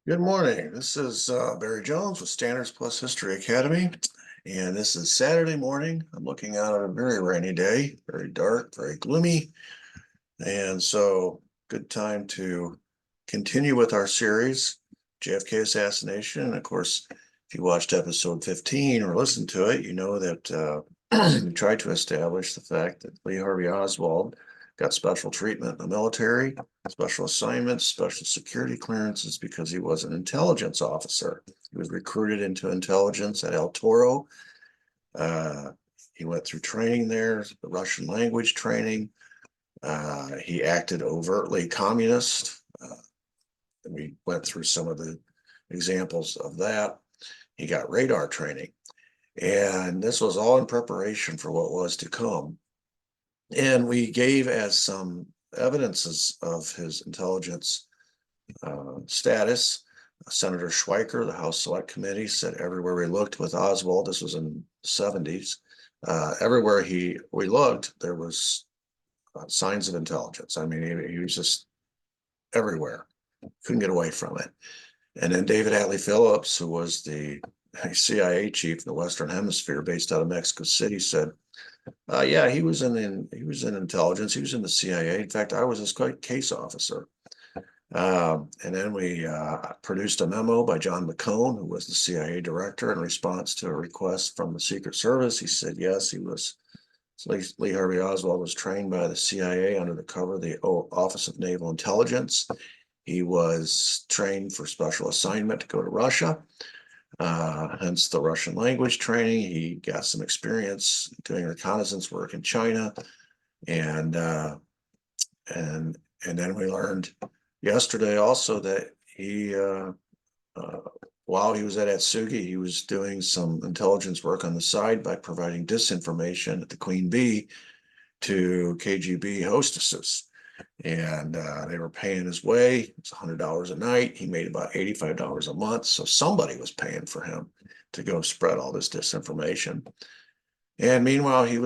Good morning. This is Barry Jones with Standards Plus History Academy, and this is Saturday morning. I'm looking out at a very rainy day, very dark, very gloomy, and so good time to continue with our series, JFK assassination. And of course, if you watched episode 15 or listened to it, you know that we tried to establish the fact that Lee Harvey Oswald got special treatment in the military, special assignments, special security clearances because he was an intelligence officer. He was recruited into intelligence at El Toro. Uh, he went through training there, the Russian language training. He acted overtly communist. And we went through some of the examples of that. He got radar training. And this was all in preparation for what was to come. And we gave as some evidences of his intelligence status. Senator Schweiker, the House Select Committee, said everywhere we looked with Oswald, this was in the 70s, everywhere we looked, there was signs of intelligence. I mean, he was just everywhere, couldn't get away from it. And then David Atlee Phillips, who was the CIA chief in the Western Hemisphere based out of Mexico City, said, yeah, he was in intelligence. He was in the CIA. In fact, I was his case officer. And then we produced a memo by John McCone, who was the CIA director, in response to a request from the Secret Service. He said, yes, Lee Harvey Oswald was trained by the CIA under the cover of the Office of Naval Intelligence. He was trained for special assignment to go to Russia. Hence the Russian language training. He got some experience doing reconnaissance work in China, and then we learned yesterday also that he, while he was at Atsugi, he was doing some intelligence work on the side by providing disinformation at the Queen Bee to KGB hostesses. And they were paying his way. It's $100 a night. He made about $85 a month. So somebody was paying for him to go spread all this disinformation. And meanwhile, he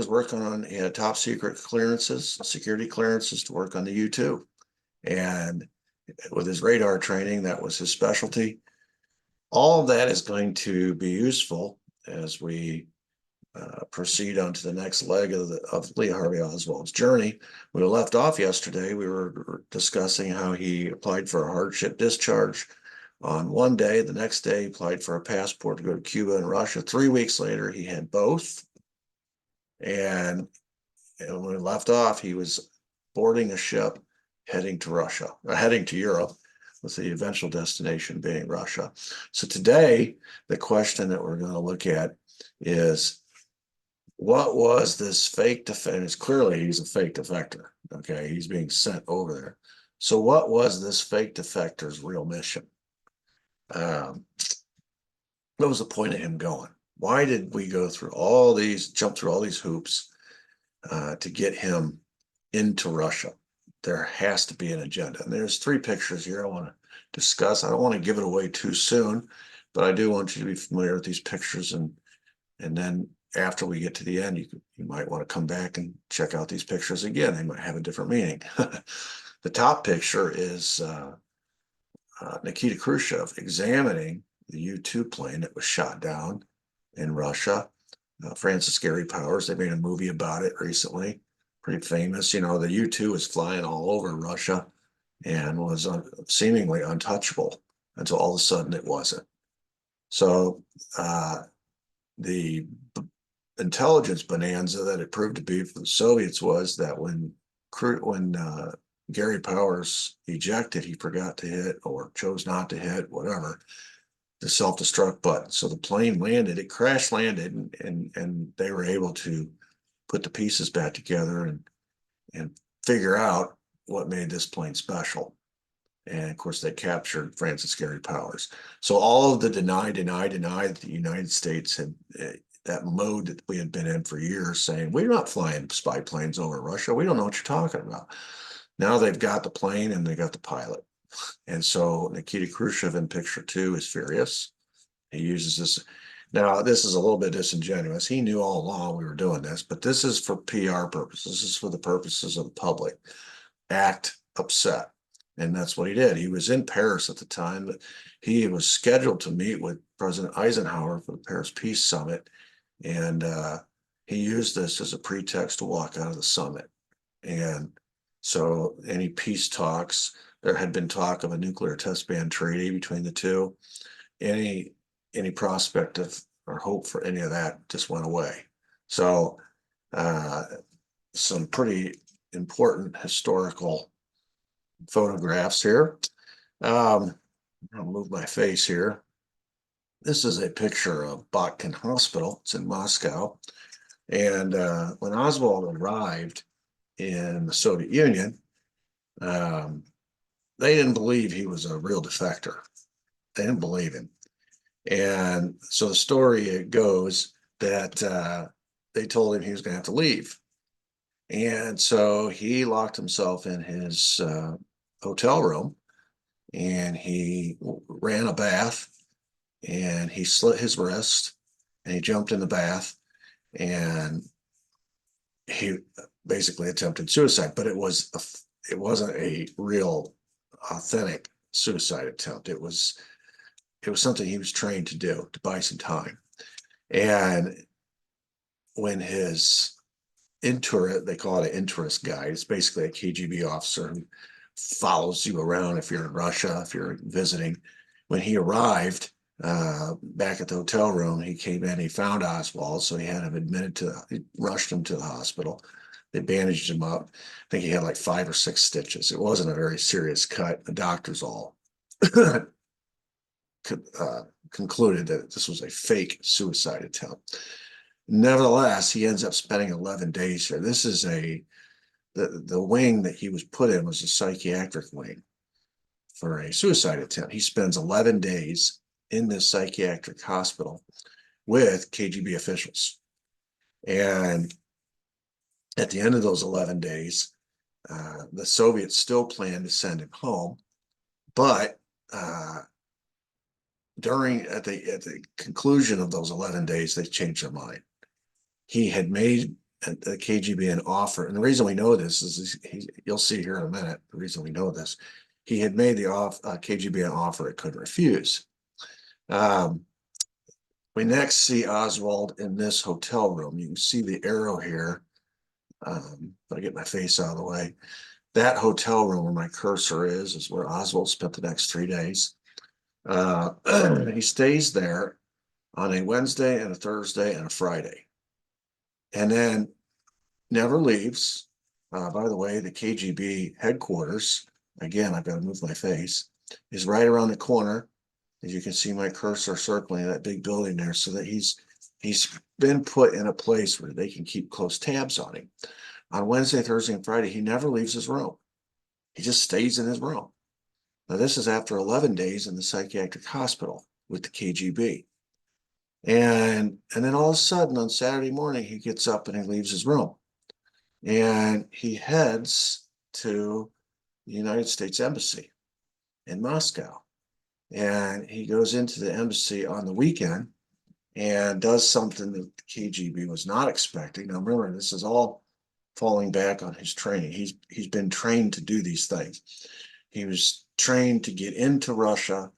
had top secret clearances, security clearances to work on the U-2. And with his radar training, that was his specialty. All of that is going to be useful as we proceed on to the next leg of Lee Harvey Oswald's journey. We left off yesterday. We were discussing how he applied for a hardship discharge on one day. The next day, he applied for a passport to go to Cuba and Russia. 3 weeks later, he had both. And when we left off, he was boarding a ship heading to Europe, with the eventual destination being Russia. So today, the question that we're going to look at is, what was this fake defector? Clearly, he's a fake defector. Okay, he's being sent over there. So what was this fake defector's real mission? What was the point of him going? Why did we jump through all these hoops to get him into Russia? There has to be an agenda. And there's 3 pictures here I want to discuss. I don't want to give it away too soon, but I do want you to be familiar with these pictures, and then after we get to the end, you might want to come back and check out these pictures again. They might have a different meaning. The top picture is Nikita Khrushchev examining the U-2 plane that was shot down in Russia. Francis Gary Powers, they made a movie about it recently, pretty famous. You know, the U-2 was flying all over Russia and was seemingly untouchable until all of a sudden it wasn't. So the intelligence bonanza that it proved to be for the Soviets was that when Gary Powers ejected, he forgot to hit, or chose not to hit, whatever, the self-destruct button. So the plane landed, it crash landed, and they were able to put the pieces back together and figure out what made this plane special. And of course, they captured Francis Gary Powers. So all of the deny that the United States had, that mode that we had been in for years, saying, we're not flying spy planes over Russia. We don't know what you're talking about. Now they've got the plane and they got the pilot. And so Nikita Khrushchev in picture 2 is furious. He uses this. Now, this is a little bit disingenuous. He knew all along we were doing this, but this is for PR purposes. This is for the purposes of the public. Act upset. And that's what he did. He was in Paris at the time, but he was scheduled to meet with President Eisenhower for the Paris Peace Summit. And he used this as a pretext to walk out of the summit. And so any peace talks, there had been talk of a nuclear test ban treaty between the two. Any prospect of or hope for any of that just went away. So some pretty important historical photographs here. I'll move my face here. This is a picture of Botkin Hospital. It's in Moscow. And when Oswald arrived in the Soviet Union, they didn't believe he was a real defector. They didn't believe him. And so the story goes that they told him he was going to have to leave. And so he locked himself in his hotel room, and he ran a bath, and he slit his wrist, and he jumped in the bath, and he basically attempted suicide. But it wasn't a real authentic suicide attempt. It was something he was trained to do to buy some time. And when his they call it an interest guide. It's basically a KGB officer who follows you around if you're in Russia, if you're visiting. When he arrived back at the hotel room, he came in, he found Oswald, so he had him he rushed him to the hospital. They bandaged him up. I think he had like 5 or 6 stitches. It wasn't a very serious cut. The doctors all concluded that this was a fake suicide attempt. Nevertheless, he ends up spending 11 days here. This is the wing that he was put in was a psychiatric wing for a suicide attempt. He spends 11 days in this psychiatric hospital with KGB officials. And at the end of those 11 days, the Soviets still planned to send him home, but at the conclusion of those 11 days, they changed their mind. He had made the KGB an offer, and the reason we know this is you'll see here in a minute. The reason we know this, he had made the KGB an offer it couldn't refuse. We next see Oswald in this hotel room. You can see the arrow here. But I get my face out of the way. That hotel room where my cursor is where Oswald spent the next 3 days. He stays there on a Wednesday and a Thursday and a Friday, and then never leaves. By the way, the KGB headquarters, again, I've got to move my face, is right around the corner. As you can see my cursor circling that big building there, so that he's been put in a place where they can keep close tabs on him. On Wednesday, Thursday, and Friday, he never leaves his room. He just stays in his room. Now, this is after 11 days in the psychiatric hospital with the KGB. And then all of a sudden on Saturday morning, he gets up and he leaves his room. And he heads to the United States Embassy in Moscow. And he goes into the embassy on the weekend and does something that the KGB was not expecting. Now, remember, this is all falling back on his training. He's been trained to do these things. He was trained to get into Russia,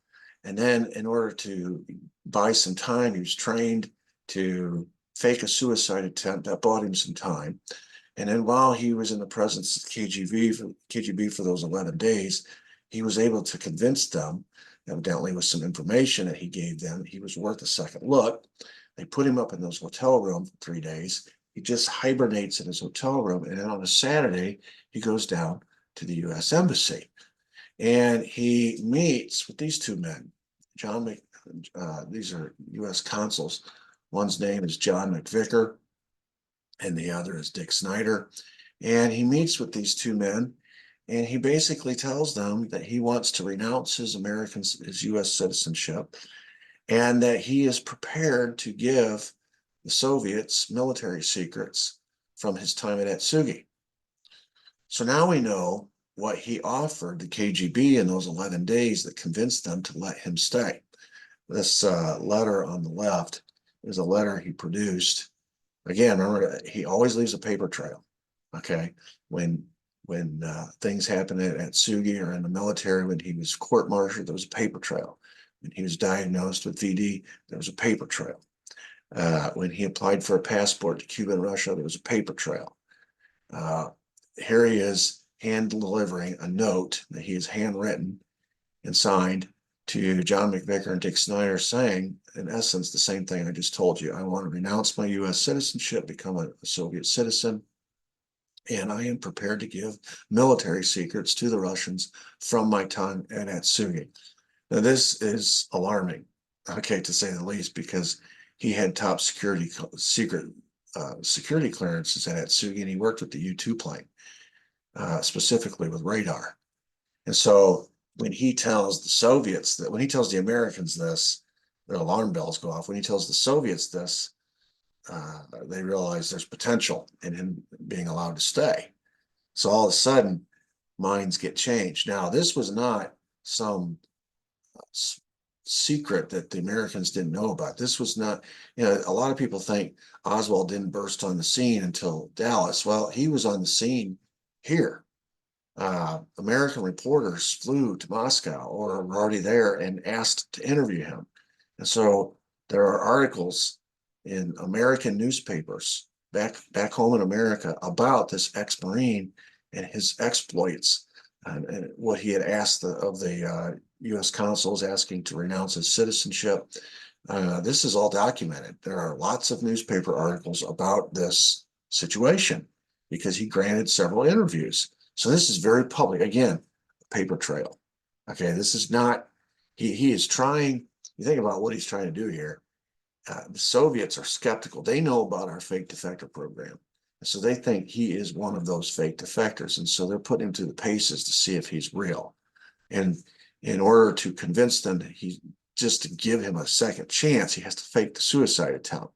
and then in order to buy some time, he was trained to fake a suicide attempt. That bought him some time. And then while he was in the presence of KGB for those 11 days, he was able to convince them, evidently with some information that he gave them, he was worth a second look. They put him up in those hotel room for 3 days. He just hibernates in his hotel room. And then on a Saturday, he goes down to the U.S. Embassy. And he meets with these two men. These are U.S. consuls. One's name is John McVicker, and the other is Dick Snyder. And he meets with these two men, and he basically tells them that he wants to renounce his U.S. citizenship, and that he is prepared to give the Soviets military secrets from his time at Atsugi. So now we know what he offered the KGB in those 11 days that convinced them to let him stay. This letter on the left is a letter he produced. Again, remember, he always leaves a paper trail. Okay. When when things happened at Sugi or in the military, when he was court-martialed, there was a paper trail. When he was diagnosed with VD, there was a paper trail. When he applied for a passport to Cuba and Russia, there was a paper trail. Here he is hand delivering a note that he has handwritten and signed to John McVicker and Dick Snyder, saying, in essence, the same thing I just told you. I want to renounce my U.S. citizenship, become a Soviet citizen, and I am prepared to give military secrets to the Russians from my time at Atsugi. Now, this is alarming, okay, to say the least, because he had top security clearances at Atsugi, and he worked with the U-2 plane, specifically with radar. And so when he tells the Soviets that, when he tells the Americans this, their alarm bells go off. When he tells the Soviets this, they realize there's potential in him being allowed to stay. So all of a sudden, minds get changed. Now, this was not some secret that the Americans didn't know about. This was not, a lot of people think Oswald didn't burst on the scene until Dallas. Well, he was on the scene here. American reporters flew to Moscow or were already there and asked to interview him. And so there are articles in American newspapers back home in America about this ex-Marine and his exploits, and what he had asked of the U.S. consuls, asking to renounce his citizenship. This is all documented. There are lots of newspaper articles about this situation because he granted several interviews. So this is very public. Again, paper trail. Okay, this is not, he is trying, you think about what he's trying to do here. The Soviets are skeptical. They know about our fake defector program. So they think he is one of those fake defectors. And so they're putting him through the paces to see if he's real. And in order to convince them that he, just to give him a second chance, he has to fake the suicide attempt.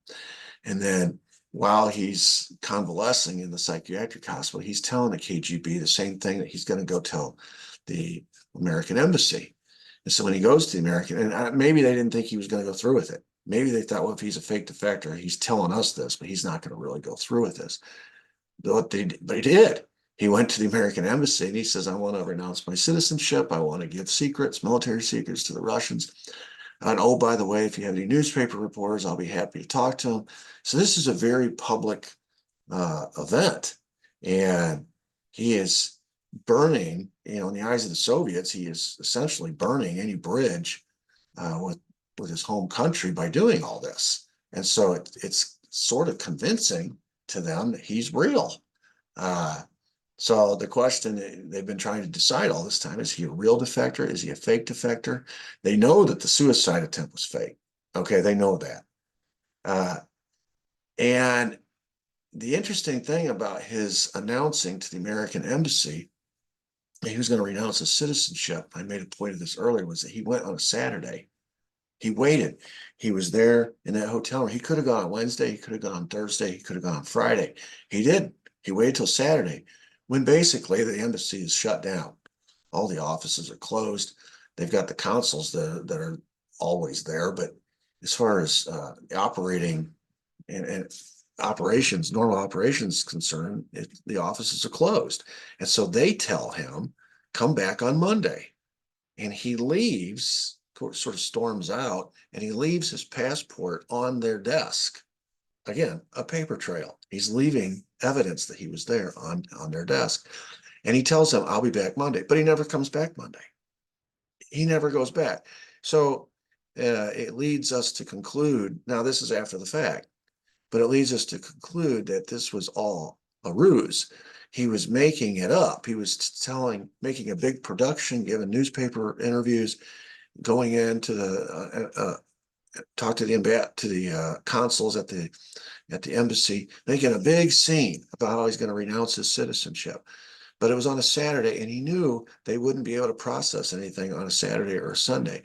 And then while he's convalescing in the psychiatric hospital, he's telling the KGB the same thing that he's going to go tell the American embassy. And so when he goes to the American, and maybe they didn't think he was going to go through with it. Maybe they thought, well, if he's a fake defector, he's telling us this, but he's not going to really go through with this. But he did. He went to the American embassy and he says, I want to renounce my citizenship. I want to give secrets, military secrets to the Russians. And oh, by the way, if you have any newspaper reporters, I'll be happy to talk to them. So this is a very public event. And he is burning, in the eyes of the Soviets, he is essentially burning any bridge with his home country by doing all this. And so it's sort of convincing to them that he's real. So the question they've been trying to decide all this time, is he a real defector? Is he a fake defector? They know that the suicide attempt was fake. Okay, they know that. And the interesting thing about his announcing to the American embassy he was going to renounce his citizenship, I made a point of this earlier, was that he went on a Saturday. He waited. He was there in that hotel room. He could have gone on Wednesday. He could have gone on Thursday. He could have gone on Friday. He didn't. He waited till Saturday, when basically the embassy is shut down. All the offices are closed. They've got the consuls that are always there. But as far as operating and operations, normal operations concerned, the offices are closed. And so they tell him, come back on Monday. And he leaves, sort of storms out, and he leaves his passport on their desk. Again, a paper trail. He's leaving evidence that he was there on their desk. And he tells them, I'll be back Monday. But he never comes back Monday. He never goes back. So it leads us to conclude, now this is after the fact, but it leads us to conclude that this was all a ruse. He was making it up. He was making a big production, giving newspaper interviews, going in to the talk to the consuls at the embassy, making a big scene about how he's going to renounce his citizenship. But it was on a Saturday, and he knew they wouldn't be able to process anything on a Saturday or a Sunday.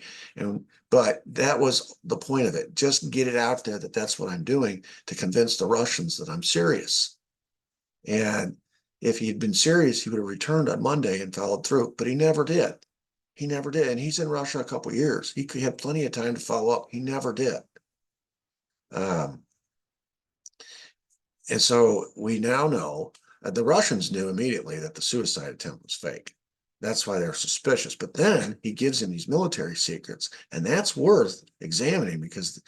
But that was the point of it. Just get it out there that that's what I'm doing, to convince the Russians that I'm serious. And if he had been serious, he would have returned on Monday and followed through. But he never did. He never did. And he's in Russia a couple of years. He could have plenty of time to follow up. He never did. And so we now know The Russians knew immediately that the suicide attempt was fake. That's why they're suspicious. But then he gives him these military secrets, and that's worth examining because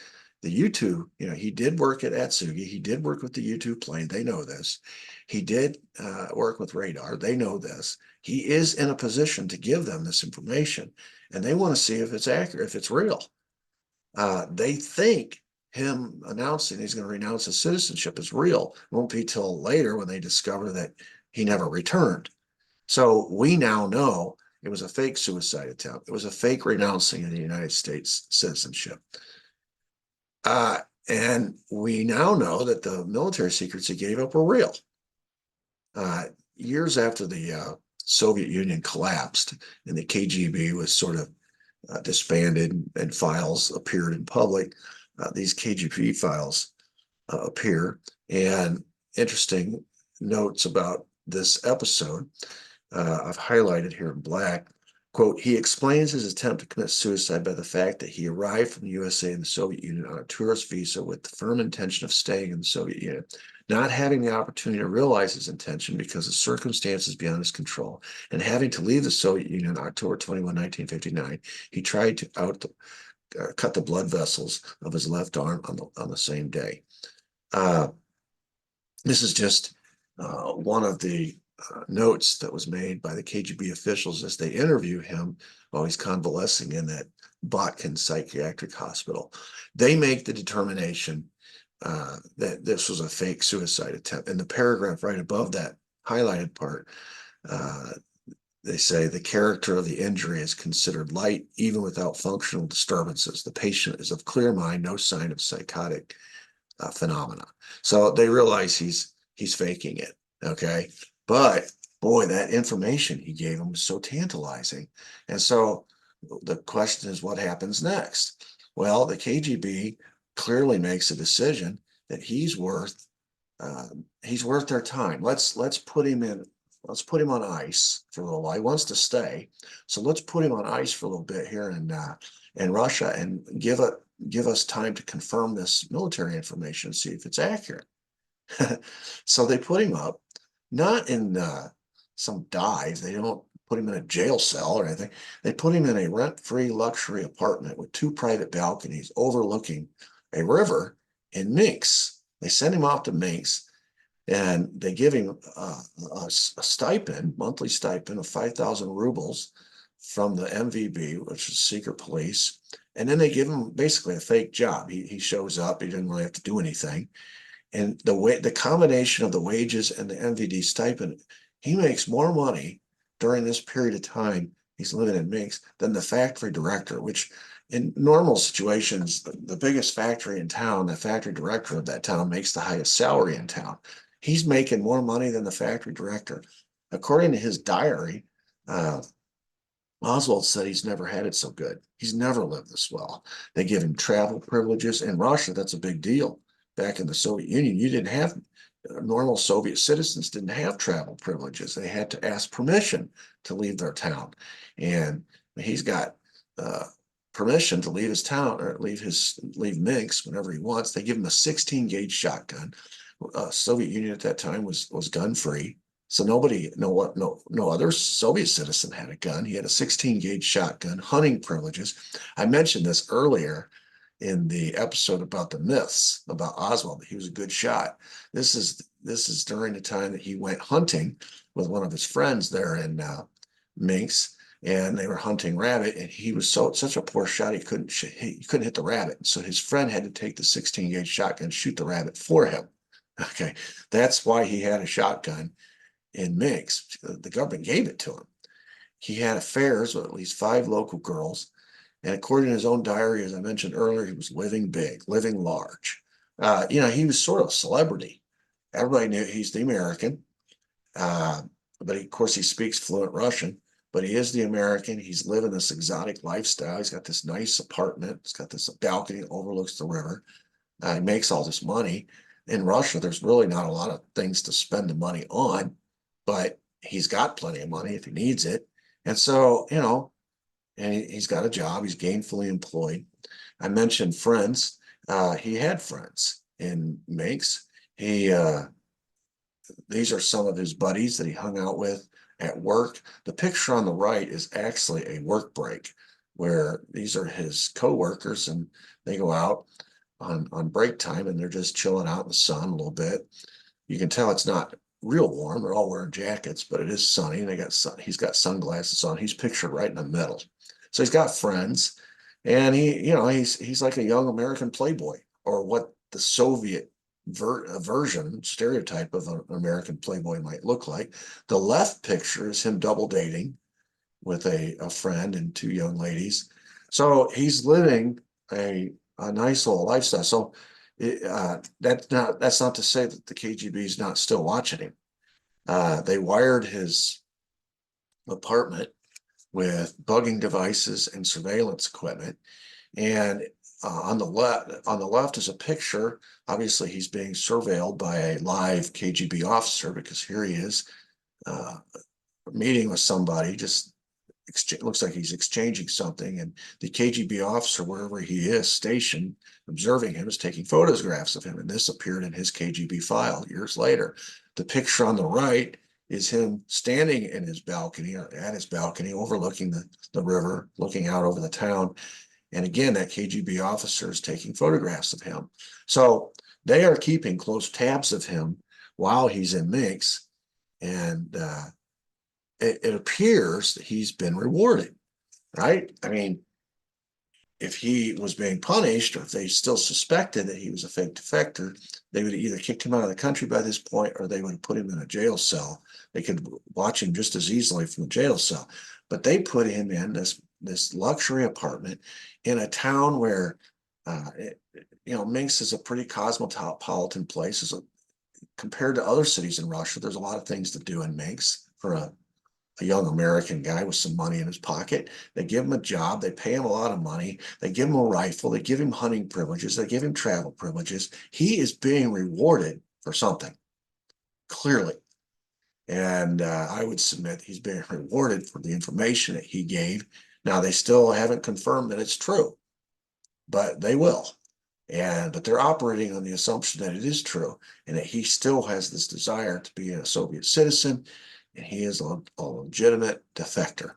the U-2, he did work at Atsugi. He did work with the U-2 plane. They know this. He did work with radar. They know this. He is in a position to give them this information, and they want to see if it's accurate, if it's real. They think him announcing he's going to renounce his citizenship is real. It won't be till later when they discover that he never returned. So we now know it was a fake suicide attempt. It was a fake renouncing of the United States citizenship. And we now know that the military secrets he gave up were real. Years after the Soviet Union collapsed and the KGB was sort of disbanded and files appeared in public, these KGB files appear. And interesting notes about this episode I've highlighted here in black. Quote, he explains his attempt to commit suicide by the fact that he arrived from the USA and the Soviet Union on a tourist visa with the firm intention of staying in the Soviet Union, not having the opportunity to realize his intention because of circumstances beyond his control, and having to leave the Soviet Union on October 21, 1959, he tried to cut the blood vessels of his left arm on the same day. This is just one of the notes that was made by the KGB officials as they interview him while he's convalescing in that Botkin psychiatric hospital. They make the determination that this was a fake suicide attempt. In the paragraph right above that highlighted part, they say the character of the injury is considered light, even without functional disturbances. The patient is of clear mind, no sign of psychotic phenomena. So they realize he's faking it. Okay. But boy, that information he gave him was so tantalizing. And so the question is, what happens next? Well, the KGB clearly makes a decision that he's worth their time. Let's put him on ice for a little while. He wants to stay, so let's put him on ice for a little bit here in Russia and give us time to confirm this military information and see if it's accurate. So they put him up, not in some dive. They don't put him in a jail cell or anything. They put him in a rent-free luxury apartment with 2 private balconies overlooking a river in Minsk. They send him off to Minsk, and they give him a stipend, monthly stipend of 5,000 rubles from the MVB, which is secret police. And then they give him basically a fake job. He shows up. He didn't really have to do anything. And the combination of the wages and the MVD stipend, he makes more money during this period of time he's living in Minsk than the factory director, which in normal situations, the biggest factory in town, the factory director of that town makes the highest salary in town. He's making more money than the factory director. According to his diary, Oswald said he's never had it so good. He's never lived this well. They give him travel privileges. In Russia, that's a big deal. Back in the Soviet Union, you didn't have normal Soviet citizens didn't have travel privileges. They had to ask permission to leave their town. And he's got permission to leave his town or leave Minsk whenever he wants. They give him a 16 gauge shotgun. Soviet Union at that time was gun free. So no other Soviet citizen had a gun. He had a 16 gauge shotgun, hunting privileges. I mentioned this earlier in the episode about the myths about Oswald, that he was a good shot. This is during the time that he went hunting with one of his friends there in Minsk, and they were hunting rabbit, and he was such a poor shot he couldn't hit the rabbit. So his friend had to take the 16 gauge shotgun, shoot the rabbit for him. Okay, that's why he had a shotgun in Minsk. The government gave it to him. He had affairs with at least 5 local girls. And according to his own diary, as I mentioned earlier, he was living big, living large. He was sort of a celebrity. Everybody knew he's the American. But of course, he speaks fluent Russian. But he is the American. He's living this exotic lifestyle. He's got this nice apartment. He's got this balcony that overlooks the river. He makes all this money. In Russia, there's really not a lot of things to spend the money on, but he's got plenty of money if he needs it. And so, and he's got a job. He's gainfully employed. I mentioned friends. He had friends in Minsk. He these are some of his buddies that he hung out with at work. The picture on the right is actually a work break where these are his co-workers, and they go out on break time and they're just chilling out in the sun a little bit. You can tell it's not real warm. They're all wearing jackets, but it is sunny. And he's got sunglasses on. He's pictured right in the middle. So he's got friends, and he's like a young American playboy, or what the Soviet version stereotype of an American playboy might look like. The left picture is him double dating with a friend and two young ladies. So he's living a nice little lifestyle. So that's not to say that the KGB is not still watching him. They wired his apartment with bugging devices and surveillance equipment. And on the left is a picture. Obviously, he's being surveilled by a live KGB officer, because here he is meeting with somebody. Just looks like he's exchanging something, and the KGB officer, wherever he is stationed, observing him, is taking photographs of him. And this appeared in his KGB file years later. The picture on the right is him standing in his balcony, or at his balcony, overlooking the river, looking out over the town. And again, that KGB officer is taking photographs of him. So they are keeping close tabs of him while he's in Minsk. And it appears that he's been rewarded, right? I mean, if he was being punished, or if they still suspected that he was a fake defector, they would have either kicked him out of the country by this point, or they would have put him in a jail cell. They could watch him just as easily from the jail cell. But they put him in this luxury apartment in a town where, Minsk is a pretty cosmopolitan place. Compared to other cities in Russia, there's a lot of things to do in Minsk for a young American guy with some money in his pocket. They give him a job. They pay him a lot of money. They give him a rifle. They give him hunting privileges. They give him travel privileges. He is being rewarded for something, clearly. And I would submit he's being rewarded for the information that he gave. Now, they still haven't confirmed that it's true, but they will. But they're operating on the assumption that it is true, and that he still has this desire to be a Soviet citizen, and he is a legitimate defector.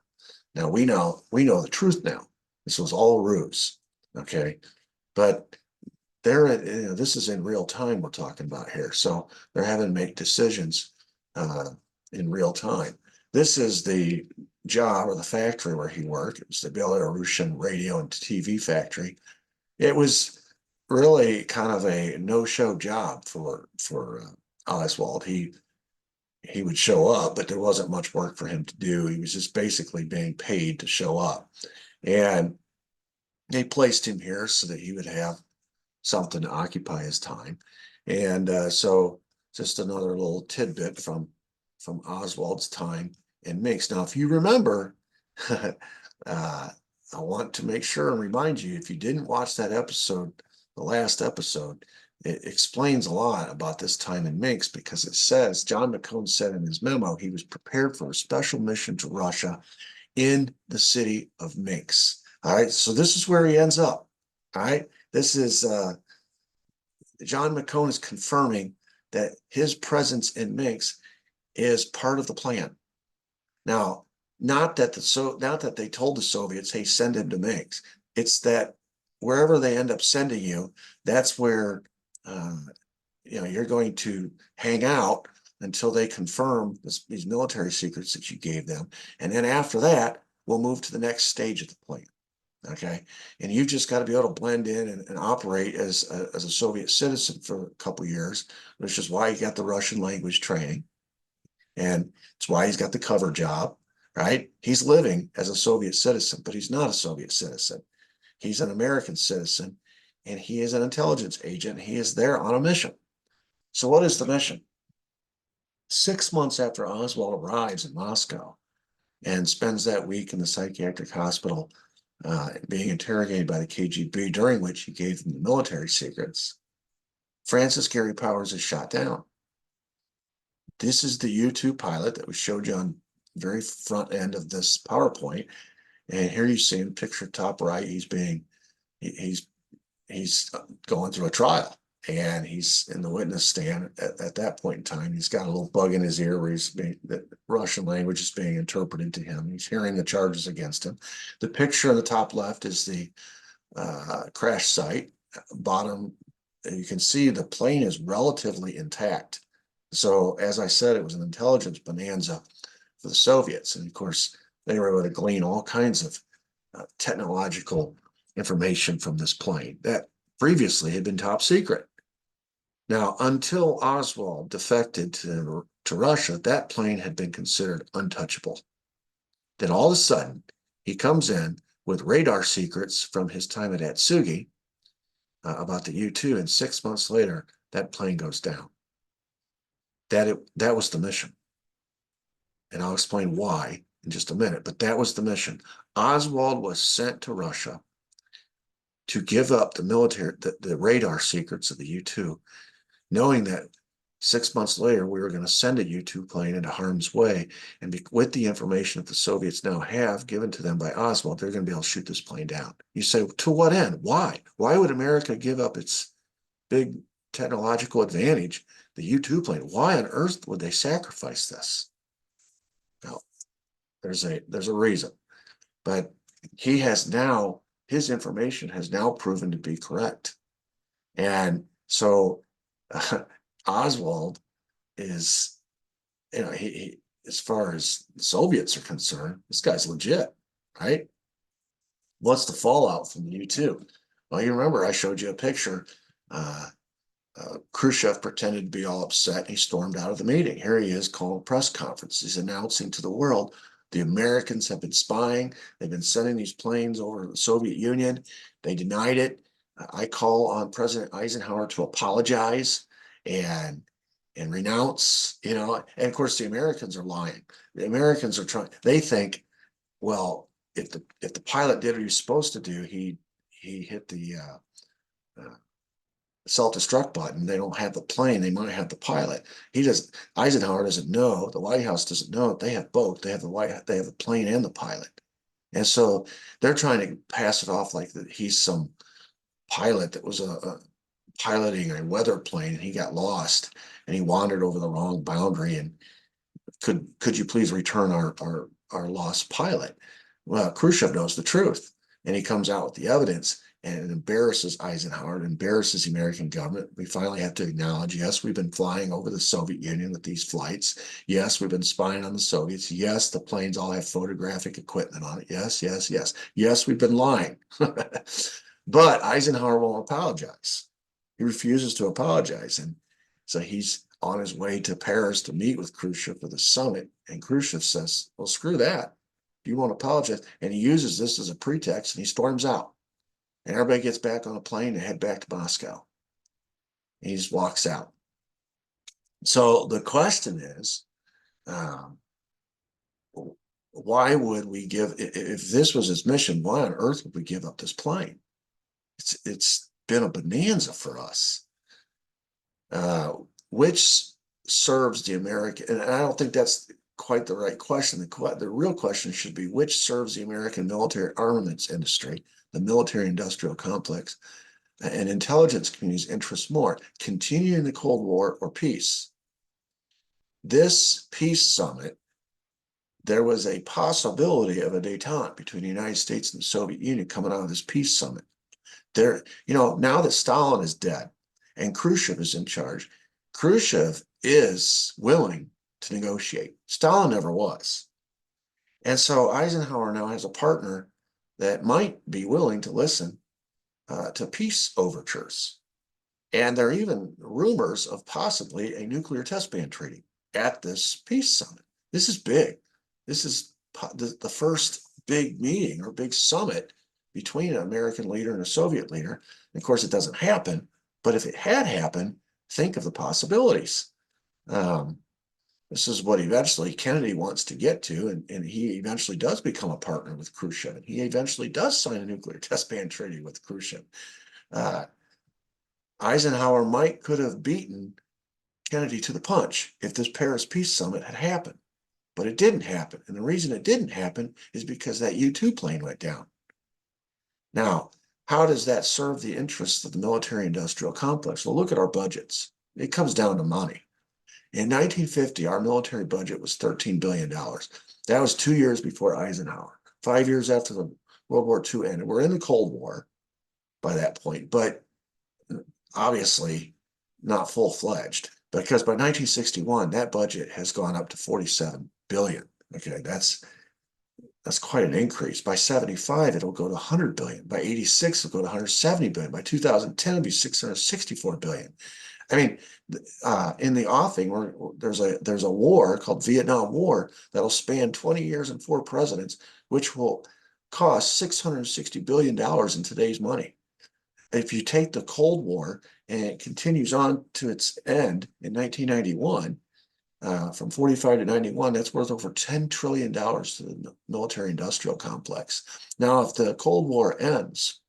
Now we know the truth now. This was all a ruse, okay? But this is in real time we're talking about here, so they're having to make decisions in real time. This is the job, or the factory where he worked. It was the Belarusian radio and TV factory. It was really kind of a no-show job for Oswald. He would show up, but there wasn't much work for him to do. He was just basically being paid to show up. And they placed him here so that he would have something to occupy his time. And so just another little tidbit from Oswald's time in Minsk. Now, if you remember, I want to make sure and remind you, if you didn't watch that episode, the last episode, it explains a lot about this time in Minsk, because it says, John McCone said in his memo, he was prepared for a special mission to Russia in the city of Minsk. All right, so this is where he ends up. All right, this is John McCone is confirming that his presence in Minsk is part of the plan. Now, not that they told the Soviets, hey, send him to Minsk. It's that wherever they end up sending you, that's where you're going to hang out until they confirm these military secrets that you gave them. And then after that, we'll move to the next stage of the plan. Okay. And you've just got to be able to blend in and operate as a Soviet citizen for a couple of years, which is why he got the Russian language training. And it's why he's got the cover job, right? He's living as a Soviet citizen, but he's not a Soviet citizen. He's an American citizen, and he is an intelligence agent. He is there on a mission. So what is the mission? 6 months after Oswald arrives in Moscow and spends that week in the psychiatric hospital being interrogated by the KGB, during which he gave them the military secrets, Francis Gary Powers is shot down. This is the U-2 pilot that we showed you on the very front end of this PowerPoint. And here you see him, picture top right, he's going through a trial. And he's in the witness stand at that point in time. He's got a little bug in his ear where the Russian language is being interpreted to him. He's hearing the charges against him. The picture in the top left is the crash site. Bottom, you can see the plane is relatively intact. So as I said, it was an intelligence bonanza for the Soviets. And of course, they were able to glean all kinds of technological information from this plane that previously had been top secret. Now, until Oswald defected to Russia, that plane had been considered untouchable. Then all of a sudden, he comes in with radar secrets from his time at Atsugi about the U-2, and 6 months later, that plane goes down. That was the mission. And I'll explain why in just a minute, but that was the mission. Oswald was sent to Russia to give up the radar secrets of the U-2, knowing that 6 months later, we were going to send a U-2 plane into harm's way. And with the information that the Soviets now have given to them by Oswald, they're going to be able to shoot this plane down. You say, to what end? Why? Why would America give up its big technological advantage, the U-2 plane? Why on earth would they sacrifice this? Well, there's a reason. But his information has now proven to be correct. And so Oswald is, he as far as the Soviets are concerned, this guy's legit, right? What's the fallout from the U-2? Well, you remember I showed you a picture. Khrushchev pretended to be all upset and he stormed out of the meeting. Here he is calling a press conference. He's announcing to the world, the Americans have been spying. They've been sending these planes over the Soviet Union. They denied it. I call on President Eisenhower to apologize and renounce, and of course the Americans are lying. The Americans are they think, well, if the pilot did what he was supposed to do, he hit the self-destruct button. They don't have the plane. They might have the pilot. Eisenhower doesn't know. The White House doesn't know. They have both. They have the plane and the pilot. And so they're trying to pass it off like that he's some pilot that was piloting a weather plane and he got lost and he wandered over the wrong boundary and could you please return our lost pilot? Well, Khrushchev knows the truth and he comes out with the evidence and it embarrasses Eisenhower, it embarrasses the American government. We finally have to acknowledge, yes, we've been flying over the Soviet Union with these flights. Yes, we've been spying on the Soviets. Yes, the planes all have photographic equipment on it. Yes, yes, yes. Yes, we've been lying. But Eisenhower won't apologize. He refuses to apologize. And so he's on his way to Paris to meet with Khrushchev for the summit. And Khrushchev says, well, screw that. You won't apologize. And he uses this as a pretext and he storms out. And everybody gets back on a plane and head back to Moscow. And he just walks out. So the question is, why would we if this was his mission, why on earth would we give up this plane? It's been a bonanza for us, which serves the American, and I don't think that's quite the right question. The real question should be, which serves the American military armaments industry, the military industrial complex, and intelligence community's interests more, continuing the Cold War or peace? This peace summit, there was a possibility of a détente between the United States and the Soviet Union coming out of this peace summit. Now that Stalin is dead and Khrushchev is in charge, Khrushchev is willing to negotiate. Stalin never was. And so Eisenhower now has a partner that might be willing to listen to peace overtures. And there are even rumors of possibly a nuclear test ban treaty at this peace summit. This is big. This is the first big meeting or big summit between an American leader and a Soviet leader. And of course, it doesn't happen. But if it had happened, think of the possibilities. This is what eventually Kennedy wants to get to, and he eventually does become a partner with Khrushchev, and he eventually does sign a nuclear test ban treaty with Khrushchev. Eisenhower could have beaten Kennedy to the punch if this Paris Peace Summit had happened, but it didn't happen. And the reason it didn't happen is because that U-2 plane went down. Now, how does that serve the interests of the military-industrial complex? Well, look at our budgets. It comes down to money. In 1950, our military budget was $13 billion. That was 2 years before Eisenhower, 5 years after the World War II ended. We're in the Cold War by that point, but obviously not full-fledged, because by 1961, that budget has gone up to 47 billion. Okay, that's quite an increase. By 75, it'll go to 100 billion. By 86, it'll go to 170 billion. By 2010, it'll be 664 billion. I mean, in the offing, there's a war called Vietnam War that'll span 20 years and 4 presidents, which will cost $660 billion in today's money. If you take the Cold War and it continues on to its end in 1991, from 45 to 91, that's worth over $10 trillion to the military-industrial complex. Now, if the Cold War ends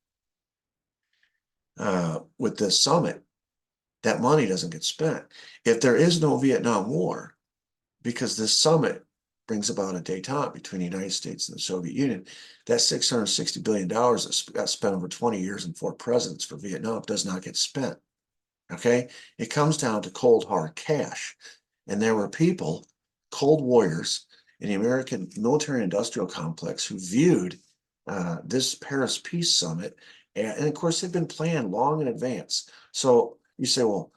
with this summit, that money doesn't get spent. If there is no Vietnam War, because this summit brings about a détente between the United States and the Soviet Union, that $660 billion that got spent over 20 years and 4 presidents for Vietnam does not get spent. Okay? It comes down to cold, hard cash. And there were people, cold warriors, in the American military-industrial complex who viewed this Paris Peace Summit, and of course, they've been planned long in advance. So you say, well,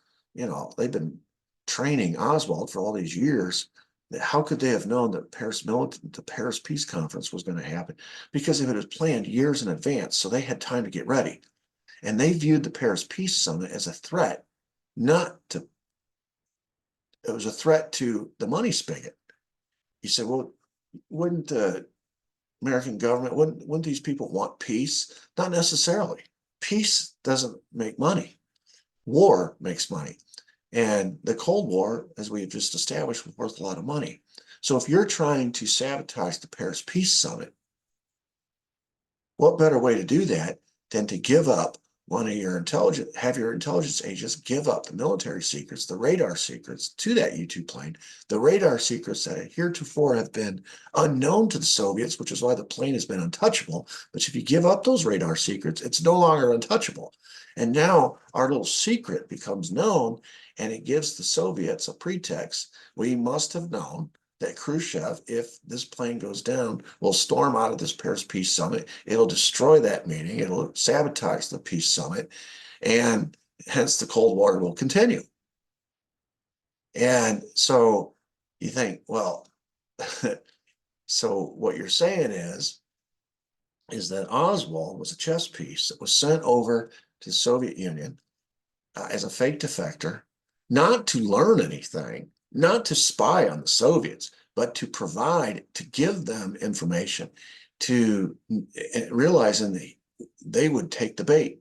they've been training Oswald for all these years. How could they have known that the Paris Peace Conference was going to happen? Because if it was planned years in advance, so they had time to get ready. And they viewed the Paris Peace Summit as a threat, it was a threat to the money spigot. You said, well, wouldn't the American government, wouldn't these people want peace? Not necessarily. Peace doesn't make money. War makes money. And the Cold War, as we've just established, was worth a lot of money. So if you're trying to sabotage the Paris Peace Summit, what better way to do that than to give up have your intelligence agents give up the military secrets, the radar secrets to that U-2 plane, the radar secrets that heretofore have been unknown to the Soviets, which is why the plane has been untouchable. But if you give up those radar secrets, it's no longer untouchable. And now our little secret becomes known, and it gives the Soviets a pretext. We must have known that Khrushchev, if this plane goes down, will storm out of this Paris Peace Summit. It'll destroy that meeting. It'll sabotage the Peace Summit, and hence the Cold War will continue. And so you think, well, so what you're saying is that Oswald was a chess piece that was sent over to the Soviet Union as a fake defector, not to learn anything, not to spy on the Soviets, but to give them information, to realizing they would take the bait.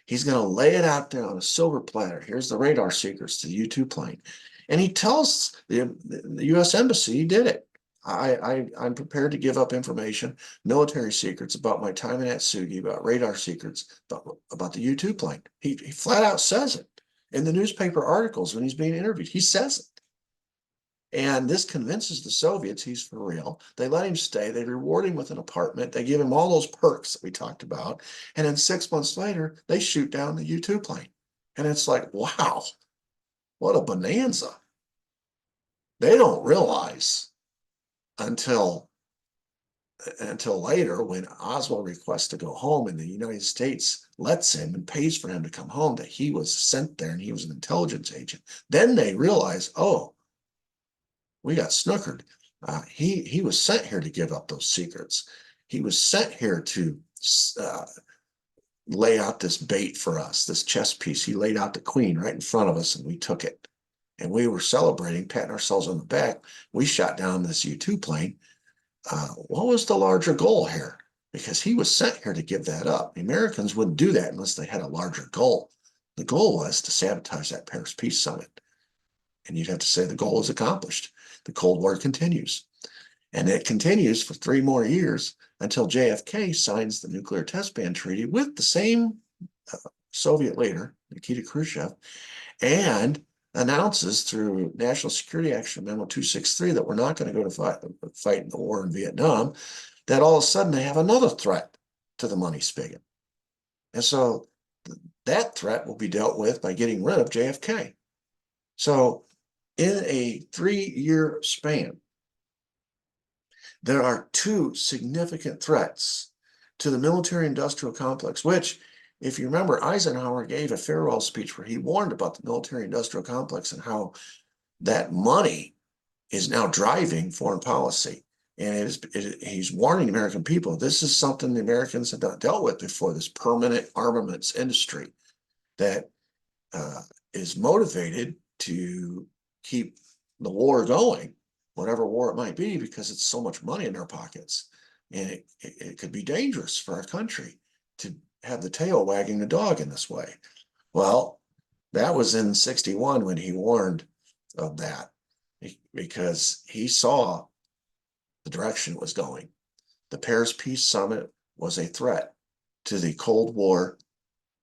He's going to lay it out there on a silver platter. Here's the radar secrets to the U-2 plane. And he tells the U.S. Embassy he did it. I'm prepared to give up information, military secrets about my time in Atsugi, about radar secrets, about the U-2 plane. He flat out says it in the newspaper articles when he's being interviewed. He says it. And this convinces the Soviets he's for real. They let him stay. They reward him with an apartment. They give him all those perks that we talked about. And then 6 months later, they shoot down the U-2 plane. And it's like, wow, what a bonanza. They don't realize until later, when Oswald requests to go home and the United States lets him and pays for him to come home, that he was sent there and he was an intelligence agent. Then they realize, oh, we got snookered. He was sent here to give up those secrets. He was sent here to lay out this bait for us, this chess piece. He laid out the queen right in front of us, and we took it. And we were celebrating, patting ourselves on the back. We shot down this U-2 plane. What was the larger goal here? Because he was sent here to give that up. The Americans wouldn't do that unless they had a larger goal. The goal was to sabotage that Paris Peace Summit. And you'd have to say the goal is accomplished. The Cold War continues. And it continues for 3 more years until JFK signs the Nuclear Test Ban Treaty with the same Soviet leader, Nikita Khrushchev, and announces through National Security Action Memo 263 that we're not going to go to fight in the war in Vietnam, that all of a sudden they have another threat to the money spigot. And so that threat will be dealt with by getting rid of JFK. So in a 3-year span, there are two significant threats to the military-industrial complex, which, if you remember, Eisenhower gave a farewell speech where he warned about the military-industrial complex and how that money is now driving foreign policy. And he's warning the American people, this is something the Americans have not dealt with before, this permanent armaments industry that is motivated to keep the war going, whatever war it might be, because it's so much money in their pockets. And it could be dangerous for our country to have the tail wagging the dog in this way. Well, that was in 61 when he warned of that, because he saw the direction it was going. The Paris Peace Summit was a threat to the Cold War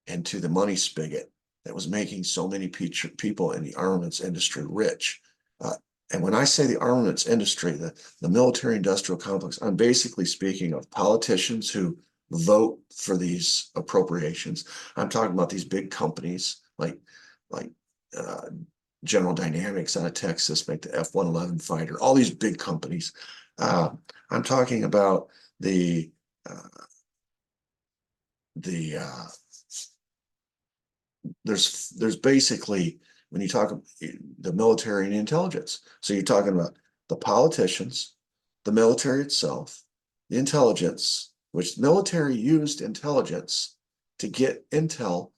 and to the money spigot that was making so many people in the armaments industry rich. And when I say the armaments industry, the military-industrial complex, I'm basically speaking of politicians who vote for these appropriations. I'm talking about these big companies like General Dynamics out of Texas, make the F-111 fighter, all these big companies. I'm talking about there's basically, when you talk the military and intelligence, so you're talking about the politicians, the military itself, the intelligence, which the military used intelligence to get intel.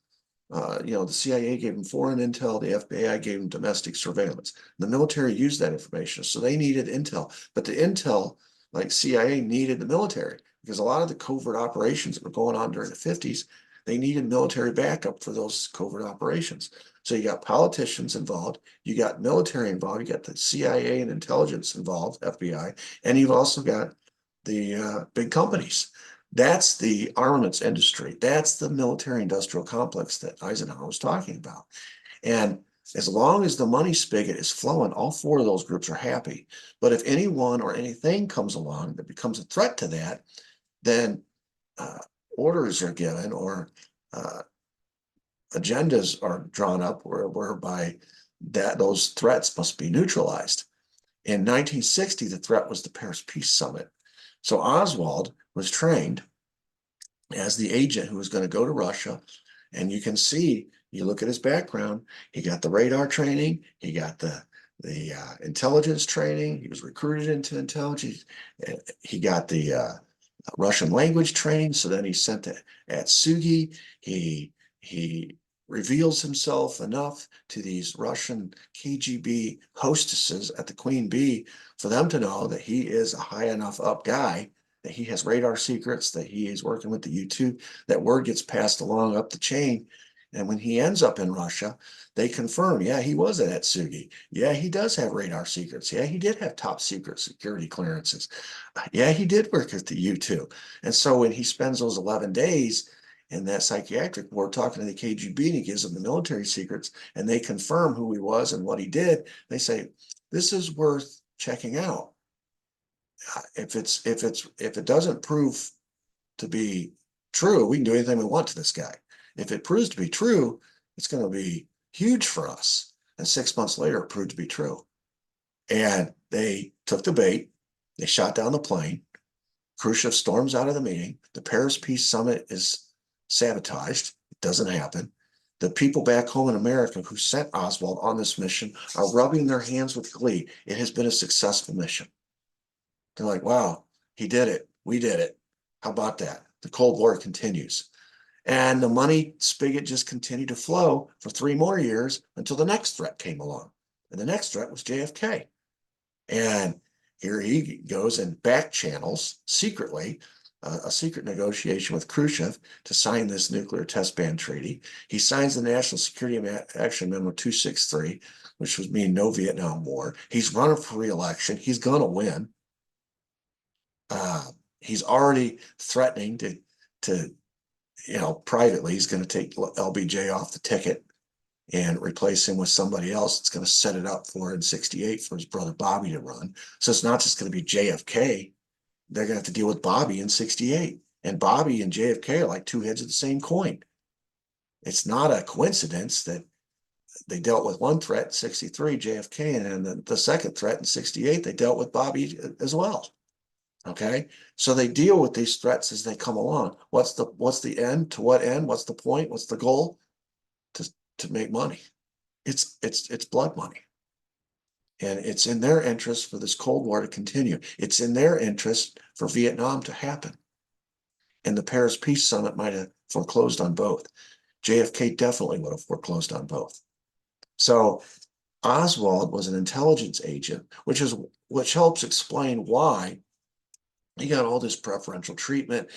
The CIA gave them foreign intel, the FBI gave them domestic surveillance. The military used that information, so they needed intel. But the intel, like CIA, needed the military, because a lot of the covert operations that were going on during the 50s, they needed military backup for those covert operations. So you got politicians involved, you got military involved, you got the CIA and intelligence involved, FBI, and you've also got the big companies. That's the armaments industry. That's the military-industrial complex that Eisenhower was talking about. And as long as the money spigot is flowing, all four of those groups are happy. But if anyone or anything comes along that becomes a threat to that, then orders are given, or agendas are drawn up whereby those threats must be neutralized. In 1960, the threat was the Paris Peace Summit. So Oswald was trained as the agent who was going to go to Russia. And you can see, you look at his background, he got the radar training, he got the intelligence training, he was recruited into intelligence, he got the Russian language training. So then he's sent to Atsugi. He reveals himself enough to these Russian KGB hostesses at the Queen Bee for them to know that he is a high enough up guy, that he has radar secrets, that he is working with the U-2, that word gets passed along up the chain. And when he ends up in Russia, they confirm, yeah, he was at Atsugi. Yeah, he does have radar secrets. Yeah, he did have top secret security clearances. Yeah, he did work at the U-2. And so when he spends those 11 days in that psychiatric ward talking to the KGB, and he gives them the military secrets, and they confirm who he was and what he did, they say, this is worth checking out. If it doesn't prove to be true, we can do anything we want to this guy. If it proves to be true, it's going to be huge for us. And 6 months later, it proved to be true. And they took the bait. They shot down the plane. Khrushchev storms out of the meeting. The Paris Peace Summit is sabotaged. It doesn't happen. The people back home in America who sent Oswald on this mission are rubbing their hands with glee. It has been a successful mission. They're like, wow, he did it. We did it. How about that? The Cold War continues. And the money spigot just continued to flow for 3 more years until the next threat came along. And the next threat was JFK. And here he goes and back channels secretly a secret negotiation with Khrushchev to sign this nuclear test ban treaty. He signs the National Security Action Memo 263, which would mean no Vietnam War. He's running for re-election. He's going to win. He's already threatening to privately, he's going to take LBJ off the ticket and replace him with somebody else that's going to set it up for in 68 for his brother Bobby to run. So it's not just going to be JFK. They're going to have to deal with Bobby in 68. And Bobby and JFK are like two heads of the same coin. It's not a coincidence that they dealt with one threat in 63, JFK, and then the second threat in 68, they dealt with Bobby as well. Okay, so they deal with these threats as they come along. What's the end? To what end? What's the point? What's the goal? To make money. It's blood money. And it's in their interest for this Cold War to continue. It's in their interest for Vietnam to happen. And the Paris Peace Summit might have foreclosed on both. JFK definitely would have foreclosed on both. So Oswald was an intelligence agent, which helps explain why he got all this preferential treatment.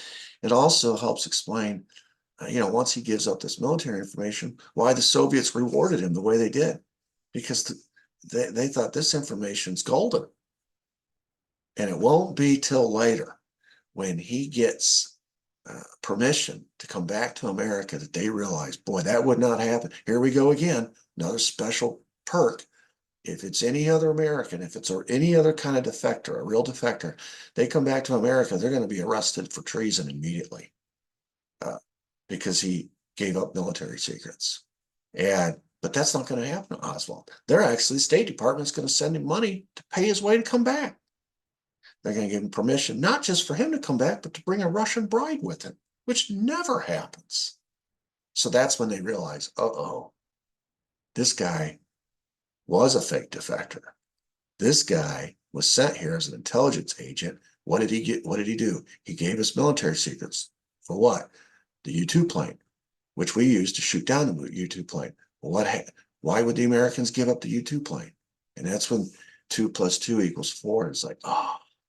It also helps explain, once he gives up this military information, why the Soviets rewarded him the way they did, because they thought this information's golden. And it won't be till later when he gets permission to come back to America that they realize, boy, that would not happen. Here we go again, another special perk. If it's any other American, if it's any other kind of defector, a real defector, they come back to America, they're going to be arrested for treason immediately because he gave up military secrets. But that's not going to happen to Oswald. They're actually, the State Department's going to send him money to pay his way to come back. They're going to give him permission, not just for him to come back, but to bring a Russian bride with him, which never happens. So that's when they realize, uh-oh, this guy was a fake defector. This guy was sent here as an intelligence agent. What did he get? What did he do? He gave us military secrets. For what? The U-2 plane, which we used to shoot down the U-2 plane. Why would the Americans give up the U-2 plane? And that's when 2 + 2 = 4. It's like,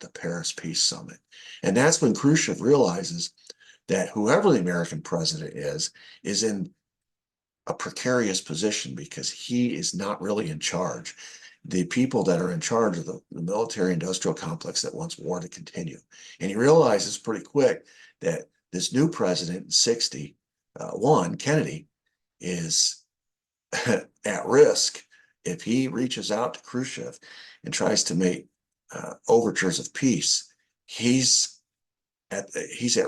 the Paris Peace Summit. And that's when Khrushchev realizes that whoever the American president is in a precarious position because he is not really in charge. The people that are in charge of the military industrial complex that wants war to continue. And he realizes pretty quick that this new president in 61, Kennedy, is at risk if he reaches out to Khrushchev and tries to make overtures of peace. He's at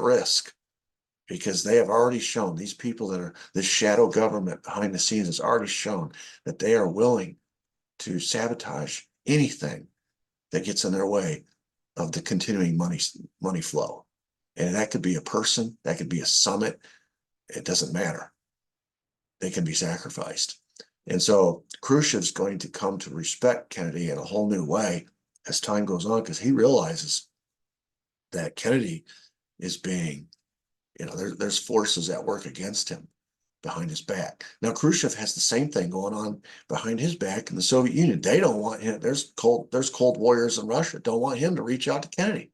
risk, because they have already shown, these people that are this shadow government behind the scenes has already shown that they are willing to sabotage anything that gets in their way of the continuing money flow. And that could be a person, that could be a summit. It doesn't matter. They can be sacrificed. And so Khrushchev's going to come to respect Kennedy in a whole new way as time goes on, because he realizes that Kennedy is being, there's forces at work against him behind his back. Now, Khrushchev has the same thing going on behind his back in the Soviet Union. They don't want him. There's cold warriors in Russia don't want him to reach out to Kennedy.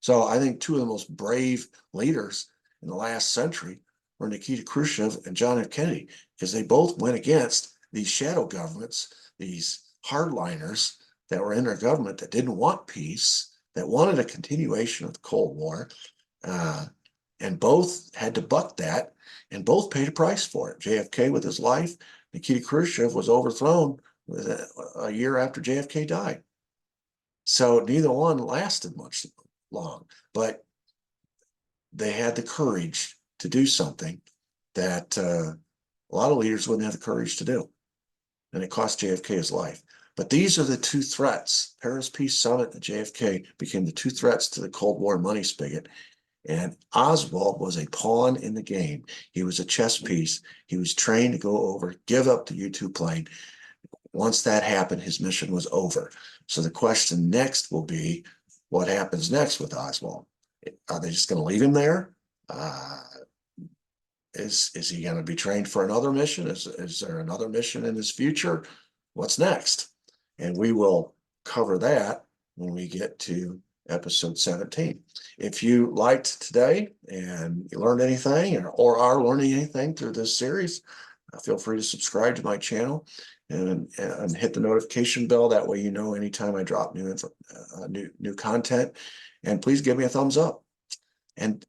So I think two of the most brave leaders in the last century were Nikita Khrushchev and John F. Kennedy, because they both went against these shadow governments, these hardliners that were in their government that didn't want peace, that wanted a continuation of the Cold War. And both had to buck that, and both paid a price for it. JFK with his life. Nikita Khrushchev was overthrown a year after JFK died. So neither one lasted much long, but they had the courage to do something that a lot of leaders wouldn't have the courage to do. And it cost JFK his life. But these are the two threats. Paris Peace Summit and JFK became the two threats to the Cold War money spigot. And Oswald was a pawn in the game. He was a chess piece. He was trained to go over, give up the U-2 plane. Once that happened, his mission was over. So the question next will be, what happens next with Oswald? Are they just going to leave him there? Is he going to be trained for another mission? Is there another mission in his future? What's next? And we will cover that when we get to episode 17. If you liked today and you learned anything or are learning anything through this series, feel free to subscribe to my channel and hit the notification bell. That way you know anytime I drop new content. And please give me a thumbs up. And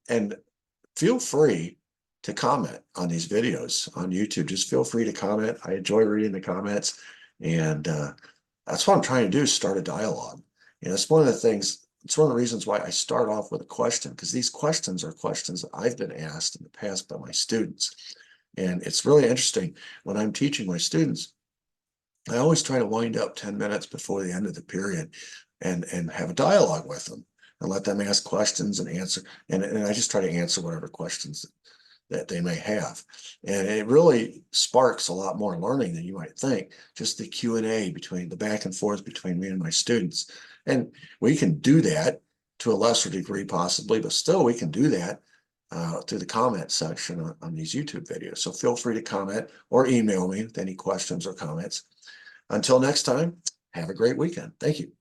feel free to comment on these videos on YouTube. Just feel free to comment. I enjoy reading the comments. And that's what I'm trying to do, is start a dialogue. It's one of the things it's one of the reasons why I start off with a question, because these questions are questions that I've been asked in the past by my students. And it's really interesting when I'm teaching my students, I always try to wind up 10 minutes before the end of the period and have a dialogue with them and let them ask questions and answer. And I just try to answer whatever questions that they may have. And it really sparks a lot more learning than you might think. Just the Q&A between the back and forth between me and my students. And we can do that to a lesser degree possibly, but still we can do that through the comment section on these YouTube videos. So feel free to comment or email me with any questions or comments. Until next time, have a great weekend. Thank you.